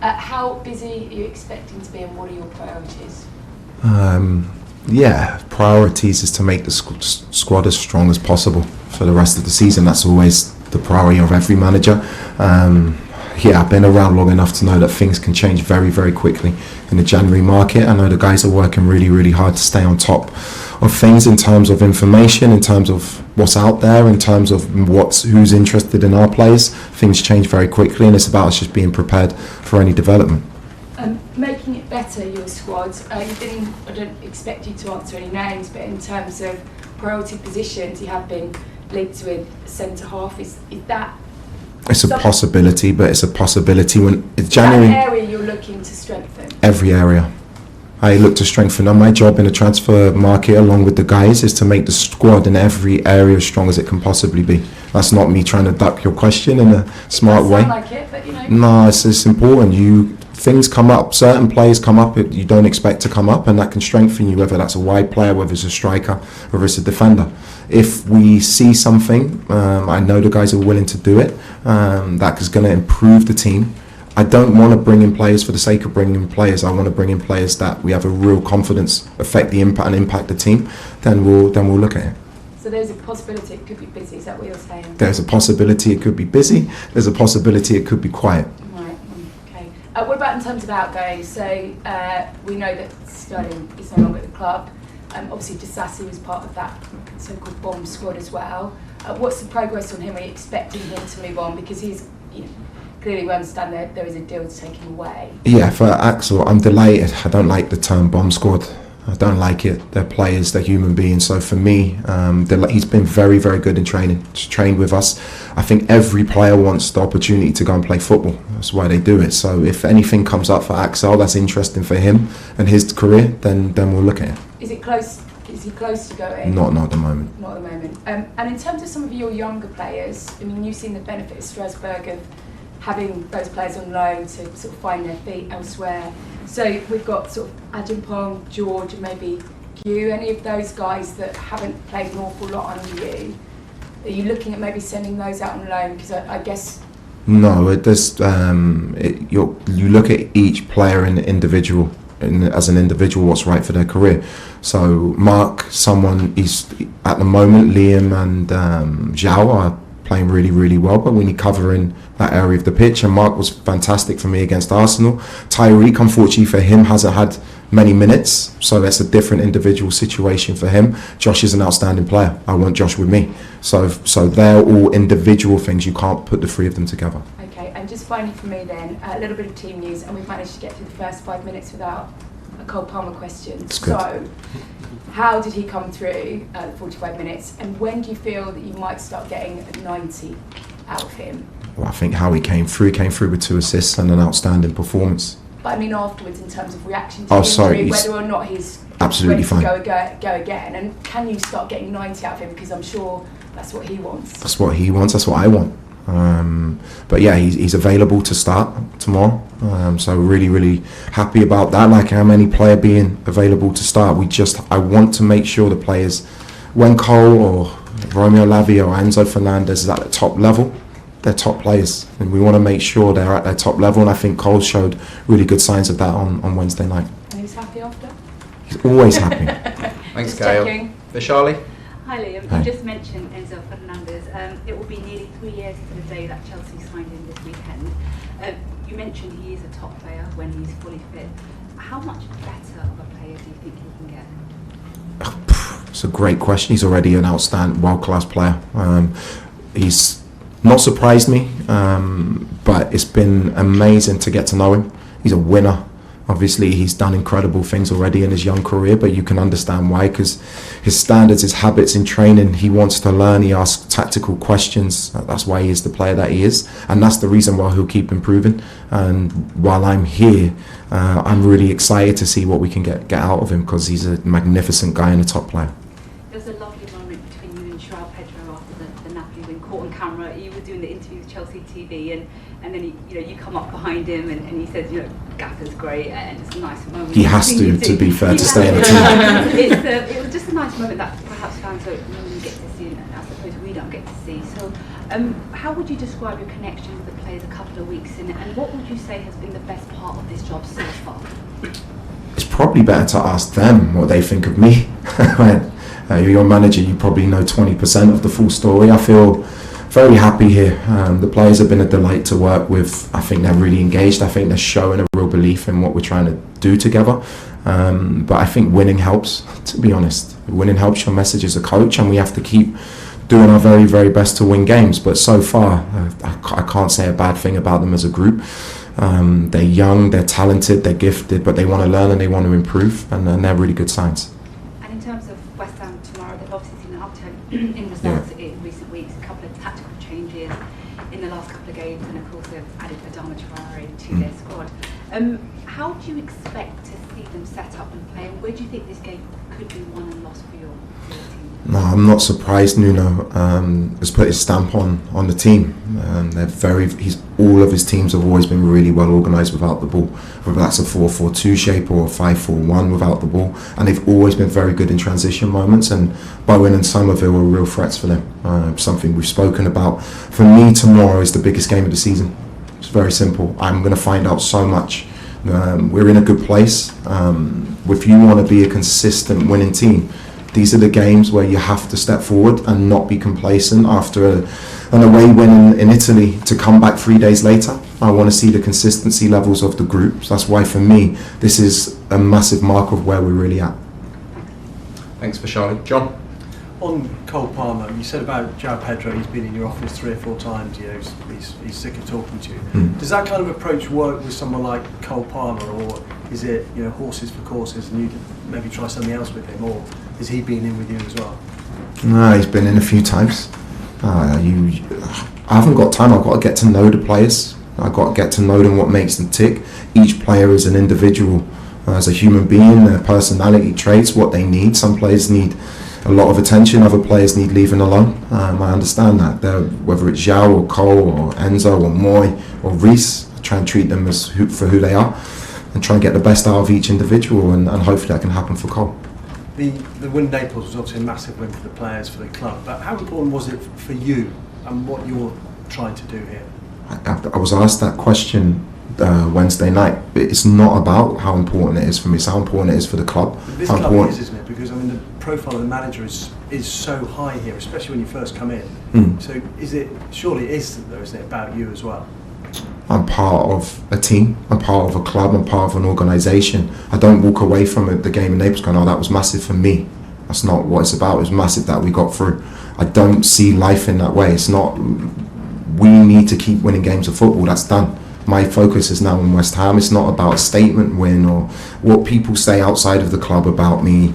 How busy are you expecting to be, and what are your priorities? Priorities is to make the squad as strong as possible for the rest of the season. That's always the priority of every manager. I've been around long enough to know that things can change very, very quickly in the January market. I know the guys are working really, really hard to stay on top of things in terms of information, in terms of what's out there, in terms of who's interested in our players. Things change very quickly, and it's about us just being prepared for any development. Making it better, your squad. I don't expect you to answer any names, but in terms of priority positions, you have been linked with centre half. Is that? It's a possibility, but it's a possibility when it's January. That area you're looking to strengthen? Every area. I look to strengthen. And my job in the transfer market, along with the guys, is to make the squad in every area as strong as it can possibly be. That's not me trying to duck your question in a smart way. Sound like it, but No, it's important. Things come up, certain players come up that you don't expect to come up, and that can strengthen you, whether that's a wide player, whether it's a striker, whether it's a defender. If we see something, I know the guys are willing to do it, that is going to improve the team. I don't want to bring in players for the sake of bringing in players. I want to bring in players that we have a real confidence affect the impact and impact the team. Then we'll look at it. So there's a possibility it could be busy, is that what you're saying? There's a possibility it could be busy. There's a possibility it could be quiet. Right, okay. What about in terms of outgoings? So we know that Sterling is no longer at the club. Obviously, Disasi was part of that so-called bomb squad as well. What's the progress on him? Are you expecting him to move on? Because he's, clearly we understand that there is a deal to take him away. Yeah, for Axel, I'm delighted. I don't like the term bomb squad. I don't like it. They're players, they're human beings. So for me, he's been very, very good in training. He's trained with us. I think every player wants the opportunity to go and play football. That's why they do it. So if anything comes up for Axel that's interesting for him and his career, then we'll look at it. Is he close to going? Not at the moment. Not at the moment. And in terms of some of your younger players, you've seen the benefit of Strasbourg of having those players on loan to sort of find their feet elsewhere. So we've got sort of Ajimpong, George, and maybe you. Any of those guys that haven't played an awful lot under you, are you looking at maybe sending those out on loan? Because I guess. No, it does. You look at each player in individual. As an individual, what's right for their career. So Mark, he's at the moment, Liam and Zhao are playing really, really well, but we need cover in that area of the pitch, and Mark was fantastic for me against Arsenal. Tyreek, unfortunately for him, hasn't had many minutes, so that's a different individual situation for him. Josh is an outstanding player. I want Josh with me. So they're all individual things. You can't put the three of them together. Okay, and just finally for me then, a little bit of team news, and we've managed to get through the first 5 minutes without a Cole Palmer question. That's good. So, how did he come through the 45 minutes, and when do you feel that you might start getting a 90 out of him? Well, I think how he came through with 2 assists and an outstanding performance. But I mean afterwards, in terms of reaction to the injury, whether or not he's absolutely ready fine. to go again, and can you start getting 90 out of him? Because I'm sure that's what he wants. That's what he wants. That's what I want. But yeah, he's available to start tomorrow. So really, really happy about that. Like how many player being available to start. I want to make sure the players, when Cole or Romeo Lavia or Enzo Fernandez is at the top level, they're top players, and we want to make sure they're at their top level. And I think Cole showed really good signs of that on Wednesday night. And he's happy after? He's always happy. Thanks, Gail. Vescoli? Hi Liam, you just mentioned Enzo Fernandez. It will be nearly 3 years to the day that Chelsea signed him this weekend. You mentioned he is a top player when he's fully fit. How much better of a player do you think he can get? It's a great question. He's already an outstanding, world-class player. He's not surprised me, but it's been amazing to get to know him. He's a winner. Obviously, he's done incredible things already in his young career, but you can understand why, because his standards, his habits in training, he wants to learn, he asks tactical questions. That's why he is the player that he is, and that's the reason why he'll keep improving. And while I'm here, I'm really excited to see what we can get out of him, because he's a magnificent guy and a top player. There's a lovely moment between you and Joao Pedro after the Napoli win, caught on camera. You were doing the interview with Chelsea TV, and then you come up behind him and he says, Gaffer's great, and it's a nice moment. He has to be fair, to stay in the team. It was just a nice moment that perhaps perhaps fans don't normally get to see, and I suppose we don't get to see. So how would you describe your connection with the players a couple of weeks in, and what would you say has been the best part of this job so far? It's probably better to ask them what they think of me. You're a manager, you probably know 20% of the full story. I feel very happy here. The players have been a delight to work with. I think they're really engaged. I think they're showing a real belief in what we're trying to do together. But I think winning helps, to be honest. Winning helps your message as a coach, and we have to keep doing our very, very best to win games. But so far, I can't say a bad thing about them as a group. They're young, they're talented, they're gifted, but they want to learn and they want to improve, and they're really good signs. And in terms of West Ham tomorrow, they've obviously seen an upturn in results in recent weeks, a couple of tactical changes in the last couple of games, and of course they've added Adama Traore to their squad. How do you expect to see them set up and play, and where do you think this game could be won and lost for your team? No, I'm not surprised Nuno has put his stamp on the team. All of his teams have always been really well organised without the ball, whether that's a 4-4-2 shape or a 5-4-1 without the ball, and they've always been very good in transition moments, and Bowen and Somerville are real threats for them, something we've spoken about. For me, tomorrow is the biggest game of the season. It's very simple. I'm going to find out so much. We're in a good place. If you want to be a consistent winning team, these are the games where you have to step forward and not be complacent after an away win in Italy to come back 3 days later. I want to see the consistency levels of the groups. That's why for me this is a massive mark of where we're really at. Thanks for Charlie. John? On Cole Palmer, you said about João Pedro, he's been in your office 3 or 4 times, he's sick of talking to you. Does that kind of approach work with someone like Cole Palmer, or is it horses for courses and you maybe try something else with him, or has he been in with you as well? No, he's been in a few times. I haven't got time. I've got to get to know the players. I've got to get to know them, what makes them tick. Each player is an individual, as a human being, their personality traits, what they need. Some players need a lot of attention, other players need leaving alone. I understand that. Whether it's João or Cole or Enzo or Moy or Reece, I try and treat them for who they are and try and get the best out of each individual, and hopefully that can happen for Cole. The win in Naples was obviously a massive win for the players, for the club, but how important was it for you and what you're trying to do here? I was asked that question Wednesday night. It's not about how important it is for me, it's how important it is for the club. But this club is, isn't it? Because the profile of the manager is so high here, especially when you first come in. So surely it is though, isn't it, about you as well? I'm part of a team, I'm part of a club, I'm part of an organisation. I don't walk away from the game in Naples going, oh, that was massive for me. That's not what it's about. It was massive that we got through. I don't see life in that way. It's not, we need to keep winning games of football, that's done. My focus is now on West Ham. It's not about a statement win or what people say outside of the club about me.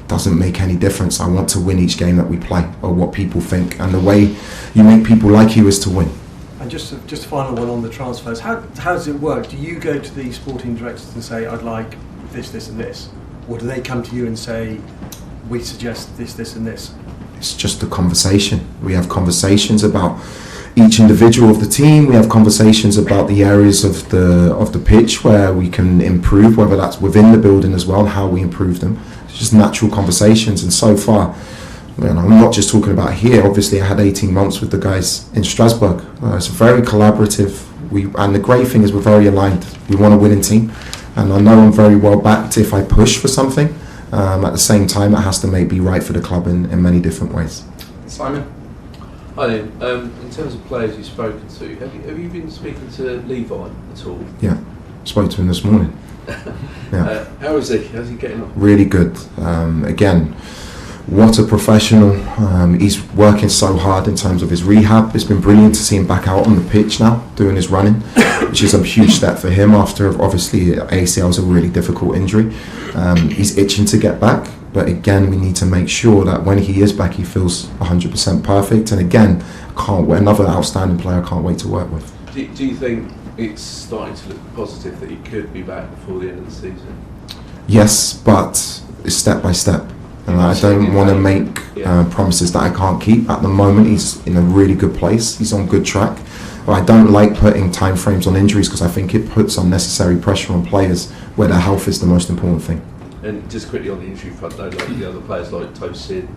Doesn't make any difference. I want to win each game that we play, or what people think, and the way you make people like you is to win. And just a final one on the transfers. How does it work? Do you go to the sporting directors and say, I'd like this, this and this? Or do they come to you and say, we suggest this, this and this? It's just a conversation. We have conversations about each individual of the team. We have conversations about the areas of the pitch where we can improve, whether that's within the building as well, and how we improve them. It's just natural conversations, and so far, I'm not just talking about here. Obviously, I had 18 months with the guys in Strasbourg. It's very collaborative. And the great thing is we're very aligned. We want a winning team, and I know I'm very well backed if I push for something. At the same time, it has to be right for the club in many different ways. Simon? Hi, in terms of players you've spoken to, have you been speaking to Levi at all? Yeah, spoke to him this morning. Yeah. How is he? How's he getting on? Really good. Again, what a professional. He's working so hard in terms of his rehab. It's been brilliant to see him back out on the pitch now, doing his running, which is a huge step for him after, obviously, ACL is a really difficult injury. He's itching to get back, but again, we need to make sure that when he is back, he feels 100% perfect. And again, another outstanding player I can't wait to work with. Do you think it's starting to look positive that he could be back before the end of the season? Yes, but it's step by step. And I don't want to make promises that I can't keep. At the moment, he's in a really good place. He's on good track. But I don't like putting timeframes on injuries because I think it puts unnecessary pressure on players where their health is the most important thing. And just quickly on the injury front, though, like the other players like Tosin,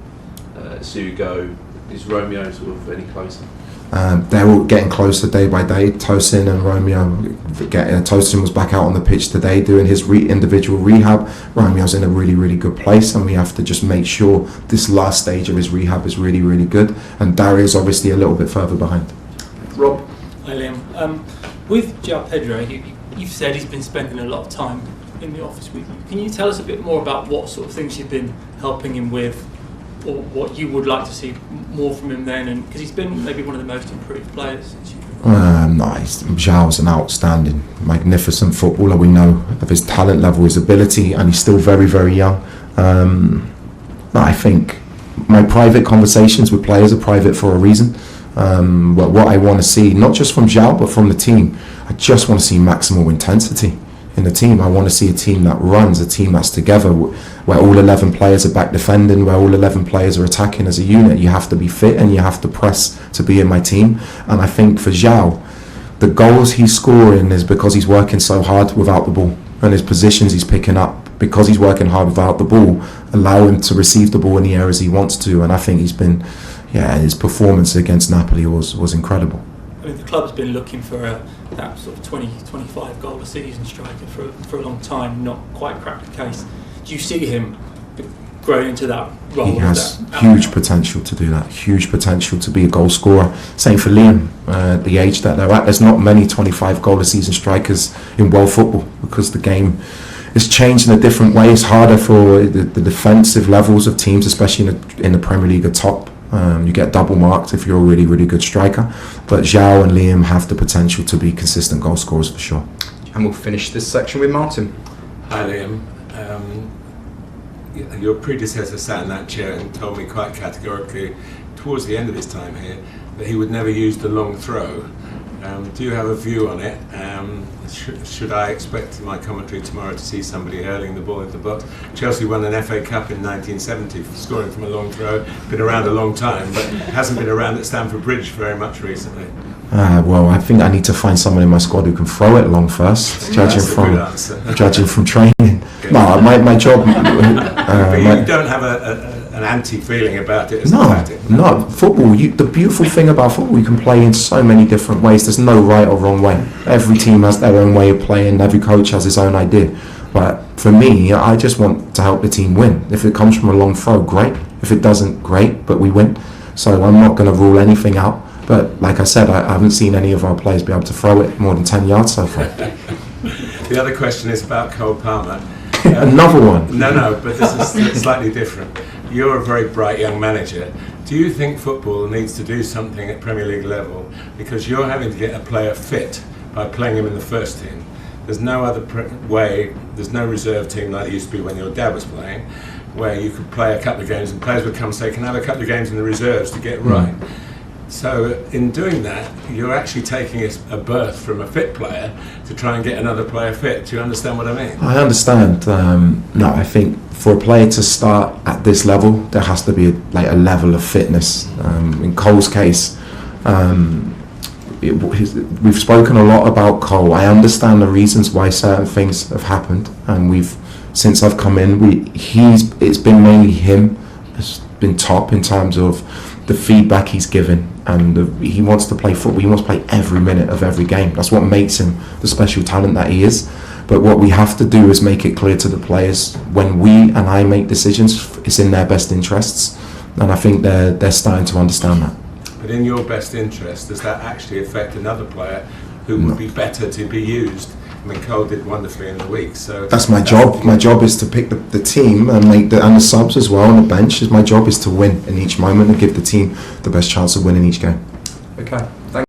see you go. Is Romeo sort of any closer? They're all getting closer day by day. Tosin and Romeo, Tosin was back out on the pitch today doing his individual rehab. Romeo's in a really, really good place, and we have to just make sure this last stage of his rehab is really, really good. And Dario's obviously a little bit further behind. Rob? Hi Liam. With João Pedro, you've said he's been spending a lot of time in the office with you. Can you tell us a bit more about what sort of things you've been helping him with, or what you would like to see more from him then? And because he's been maybe one of the most improved players since you've been. João's an outstanding, magnificent footballer. We know of his talent level, his ability, and he's still very, very young. I think my private conversations with players are private for a reason. What I want to see, not just from João but from the team, I just want to see maximal intensity in the team. I want to see a team that runs, a team that's together, where all 11 players are back defending, where all 11 players are attacking as a unit. You have to be fit and you have to press to be in my team. And I think for João, the goals he's scoring is because he's working so hard without the ball, and his positions he's picking up because he's working hard without the ball allow him to receive the ball in the areas he wants to. And I think he's been, his performance against Napoli was incredible. I mean, the club's been looking for that sort of 20-25 goal a season striker for a long time, not quite cracked the case. Do you see him growing into that role? He has huge potential to do that, huge potential to be a goal scorer. Same for Liam, the age that they're at. There's not many 25 goal a season strikers in world football because the game is changed in a different way. It's harder for the defensive levels of teams, especially in the Premier League at top. You get double marked if you're a really, really good striker. But João and Liam have the potential to be consistent goal scorers for sure. And we'll finish this section with Martin. Hi Liam. Your predecessor sat in that chair and told me quite categorically towards the end of his time here that he would never use the long throw. Do you have a view on it? Should I expect in my commentary tomorrow to see somebody hurling the ball into the box? Chelsea won an FA Cup in 1970 for scoring from a long throw. Been around a long time, but hasn't been around at Stamford Bridge very much recently. Well, I think I need to find someone in my squad who can throw it long first, judging from training. No, my job. But you don't have an anti-feeling about it as a tactic. No, football. The beautiful thing about football, you can play in so many different ways. There's no right or wrong way. Every team has their own way of playing. Every coach has his own idea. But for me, I just want to help the team win. If it comes from a long throw, great. If it doesn't, great. But we win. So I'm not going to rule anything out. But like I said, I haven't seen any of our players be able to throw it more than 10 yards so far. The other question is about Cole Palmer. Another one. No, but this is slightly different. You're a very bright young manager. Do you think football needs to do something at Premier League level? Because you're having to get a player fit by playing him in the first team. There's no other way, there's no reserve team like it used to be when your dad was playing, where you could play a couple of games and players would come and say, can I have a couple of games in the reserves to get right? So in doing that, you're actually taking a berth from a fit player to try and get another player fit. Do you understand what I mean? I understand. No, I think for a player to start at this level, there has to be a level of fitness. In Cole's case, we've spoken a lot about Cole. I understand the reasons why certain things have happened, and since I've come in, it's been mainly him has been top in terms of the feedback he's given, and he wants to play football. He wants to play every minute of every game. That's what makes him the special talent that he is. But what we have to do is make it clear to the players when we and I make decisions, it's in their best interests, and I think they're starting to understand that. But in your best interest, does that actually affect another player who would be better to be used? I mean, Cole did wonderfully in the week, so that's my job. My job is to pick the team and make and the subs as well on the bench. My job is to win in each moment and give the team the best chance of winning each game. Okay.